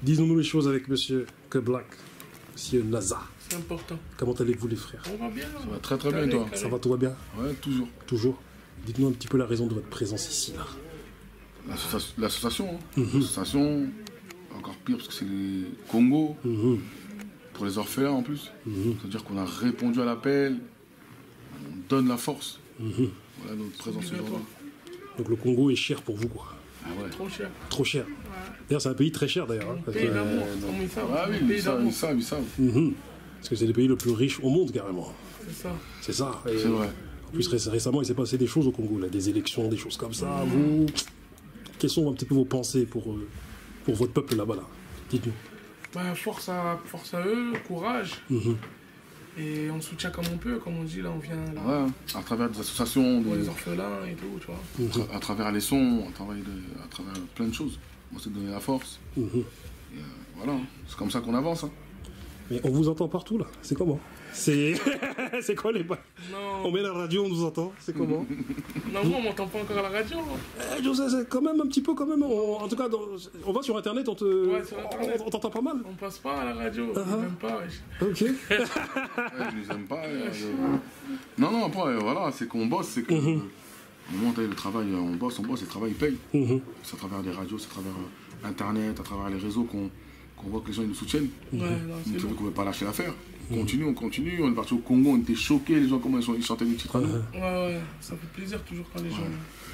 Disons-nous les choses avec Monsieur Black, Monsieur Naza. C'est important. Comment allez-vous les frères? On va bien. Ça va très très bien, toi. Ça va, tout va bien? Ouais, toujours. Toujours. Dites-nous un petit peu la raison de votre présence ici, là. L'association, hein. L'association, encore pire parce que c'est les Congo, pour les orphelins en plus. C'est-à-dire qu'on a répondu à l'appel, on donne la force. Voilà notre présence aujourd'hui. Donc le Congo est cher pour vous, quoi. Ah ouais. Trop cher. Trop cher. D'ailleurs, c'est un pays très cher, d'ailleurs. Hein, Pays d'amour, comme ils savent. Ah oui, Pays d'amour. ils savent. Parce que c'est le pays le plus riche au monde, carrément. C'est ça. C'est ça. C'est vrai. En plus, récemment, il s'est passé des choses au Congo, là, des élections, des choses comme ça. Vous, quelles sont un petit peu vos pensées pour votre peuple là-bas, là? Dites-nous. Bah, force à eux, courage. Et on soutient comme on peut, comme on dit, là, on vient là. Ouais, à travers des associations, Pour les orphelins et tout, tu vois. à travers les sons, à travers plein de choses. On s'est donné la force. Et, voilà, c'est comme ça qu'on avance. Hein. Mais on vous entend partout, là. C'est comment? C'est quoi les bails? Non. On met la radio, on nous entend. C'est comment? Non, moi, on m'entend pas encore à la radio. Je sais, c'est quand même un petit peu, quand même. En tout cas, on va sur Internet, Ouais, sur Internet. on t'entend pas mal. On passe pas à la radio, on même pas, wesh. Ok. Ouais, ils nous aiment pas. Non, après, voilà, c'est qu'on bosse, c'est que. Au moment où le travail, on bosse, et le travail il paye. C'est à travers des radios, c'est à travers Internet, à travers les réseaux qu'on voit que les gens ils nous soutiennent. Ouais, non, c'est Donc, bon. on ne veut pas lâcher l'affaire. On continue. On est parti au Congo, on était choqués, les gens, comment ils chantaient des titres à nous. Ouais, ça fait plaisir toujours quand les gens.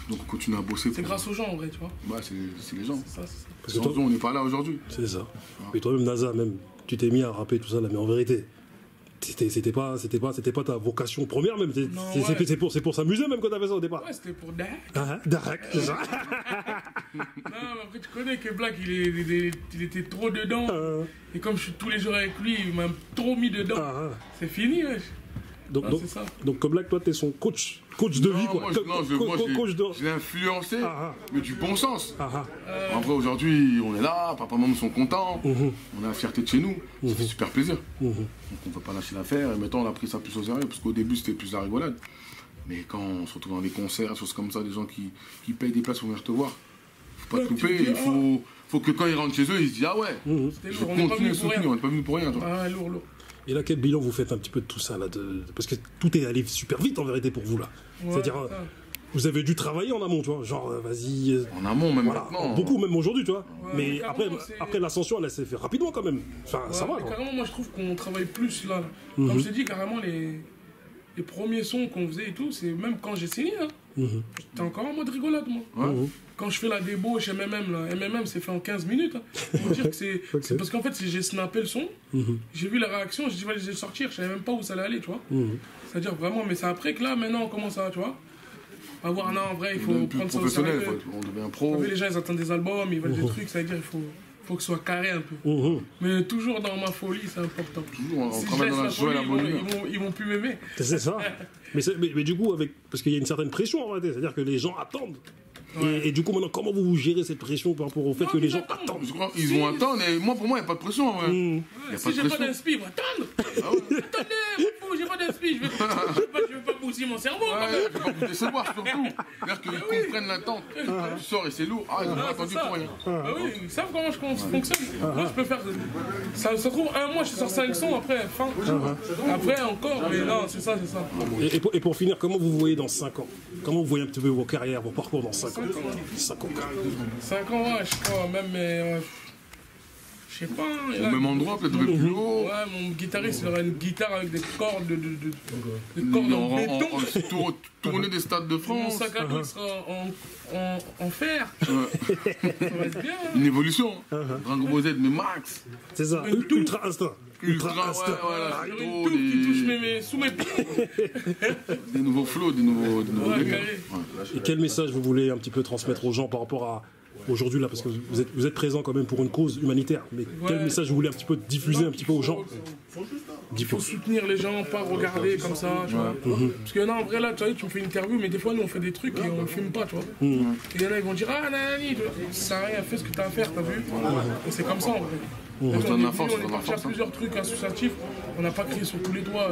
Donc on continue à bosser. C'est grâce aux gens en vrai, tu vois. Bah, c'est les gens. C'est ça, c'est ça. Parce que Sans eux, on n'est pas là aujourd'hui. C'est ça. Et toi-même, NASA, même, tu t'es mis à rapper tout ça, là, mais en vérité, c'était pas ta vocation première, même. C'est pour s'amuser, même, quand t'avais ça au départ. Ouais, c'était pour Dak. Darak, c'est ça. Non, mais après, tu connais que Black, il était trop dedans. Et comme je suis tous les jours avec lui, il m'a trop mis dedans. C'est fini, wesh. Donc, c'est ça. donc, comme Black, toi, t'es son coach de vie, quoi. Je l'ai influencé, mais du bon sens. En vrai, aujourd'hui, on est là, papa et maman sont contents, on a la fierté de chez nous, ça fait super plaisir. Donc on ne peut pas lâcher l'affaire, et maintenant on a pris ça plus au sérieux, parce qu'au début c'était plus la rigolade. Mais quand on se retrouve dans des concerts, des choses comme ça, des gens qui payent des places pour venir te voir, faut pas te louper, il faut que quand ils rentrent chez eux, ils se disent ah ouais, je continue à soutenir, on n'est pas venu pour rien. Ah, lourd. Et là, quel bilan vous faites un petit peu de tout ça, là, parce que tout est allé super vite, en vérité, pour vous, là. Ouais, c'est-à-dire, vous avez dû travailler en amont, tu vois, genre, vas-y... En amont, même voilà, maintenant. beaucoup, même aujourd'hui, tu vois. Ouais, mais carrément, après l'ascension, elle s'est fait rapidement, quand même. Enfin, ça va, quoi. Carrément, moi, je trouve qu'on travaille plus, là. Comme je t'ai dit, carrément, les premiers sons qu'on faisait et tout, c'est même quand j'ai signé, hein. J'étais encore en mode rigolade, moi. Quand je fais la débauche MMM, là, MMM, c'est fait en 15 minutes. Hein. Faut dire que c'est parce qu'en fait, j'ai snappé le son, j'ai vu la réaction, j'ai dit, je vais le sortir, je savais même pas où ça allait aller, tu vois. C'est-à-dire vraiment, mais c'est après que là, maintenant, on commence à, tu vois, à voir, non, en vrai, il faut prendre ça au sérieux. On devient pro. Les gens, ils attendent des albums, ils veulent des trucs, ça veut dire, il faut que ce soit carré un peu. Mais toujours dans ma folie, c'est important. Toujours, on Si je travaille laisse dans la joie et la bonne humeur. ils vont plus m'aimer. C'est ça. mais du coup, parce qu'il y a une certaine pression, en réalité, c'est-à-dire que les gens attendent. Et du coup, maintenant, comment vous gérez cette pression par rapport au fait que les gens attendent? Ils vont attendre, et moi, pour moi, il n'y a pas de pression. Si j'ai pas d'inspi, ils vont attendre. Attendez, j'ai pas d'inspi, je vais pas bousiller mon cerveau. Je vais pas vous décevoir, surtout. C'est-à-dire qu'ils comprennent l'attente. Tu sors et c'est lourd. Ils ont attendu pour rien. Oui, ils savent comment je fonctionne. Moi, je peux faire. Ça se trouve, un mois, je sors 5 sons, après, fin. Après, encore, mais non, c'est ça. Et pour finir, comment vous voyez dans 5 ans? Comment vous voyez un petit peu vos carrières, vos parcours dans 5 ans? 5 ans. 5 ans, ouais, je crois, même, mais. Je sais pas. Au même endroit, peut-être plus haut. Ouais, mon guitariste, il aura une guitare avec des cordes des cordes en béton. Tourner des stades de France. Mon sac à dos sera en fer. Ça va être bien. Une évolution. Dragon Ball Z, mais max. C'est ça, ultra instinct. Ultra instinct. Une touffe qui touche sous mes pieds. Des nouveaux flows, des nouveaux délires. Et quel message vous voulez un petit peu transmettre aux gens par rapport à aujourd'hui, là, parce que vous êtes présent quand même pour une cause humanitaire, mais quel message vous voulez un petit peu diffuser un petit peu aux gens? Il faut soutenir les gens, pas regarder comme ça, tu vois. Parce que non, en vrai, là, tu vois, tu me fais une interview, mais des fois, nous, on fait des trucs et on ne filme pas, tu vois. Et il y en a, ils vont dire, ah, nanani, tu vois, ça sert à rien, fais ce que tu as à faire, t'as vu. Et c'est comme ça, en vrai. On est parti à plusieurs trucs associatifs, on n'a pas crié sur tous les doigts.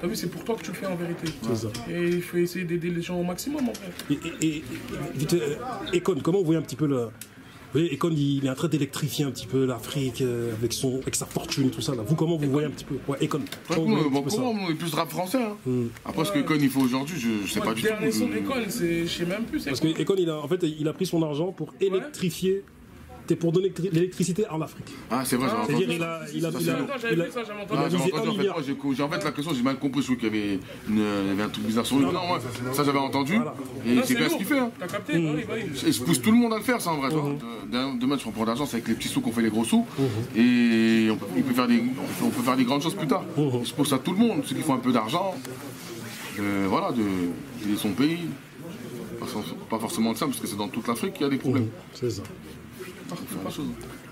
T'as vu, c'est pour toi que tu le fais en vérité. Ça. Et il faut essayer d'aider les gens au maximum, en fait. Et Econ, comment vous voyez un petit peu Oui, Econ, il est en train d'électrifier un petit peu l'Afrique avec sa fortune, tout ça. Là. Vous, comment vous voyez un petit peu? Ouais, Econ. On est plus rap français. Hein. Après, ce qu'Econ il fait aujourd'hui, je sais pas du tout. Le dernier son d'Econ, je sais même plus. Parce qu'Econ, il a pris son argent pour électrifier. T'es pour donner l'électricité en Afrique. Ah, c'est vrai, j'ai entendu. C'est-à-dire, il a j'avais vu ça, j'avais entendu. En fait, la question, j'ai mal compris. Je trouve qu'il y avait un truc bizarre sur lui. Non, ça, j'avais entendu. Et c'est bien ce qu'il fait. T'as capté? Et je pousse tout le monde à le faire, ça, en vrai. Demain, tu prends d'argent, c'est avec les petits sous qu'on fait les gros sous. Et on peut faire des grandes choses plus tard. Je pousse à tout le monde, ceux qui font un peu d'argent. Voilà, d'aider son pays. Pas forcément de ça, parce que c'est dans toute l'Afrique qu'il y a des problèmes. C'est ça.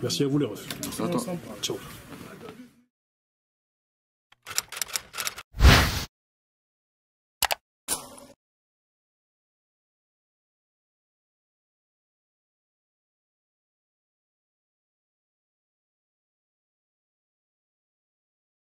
Merci à vous les refs. Merci à toi. Ciao.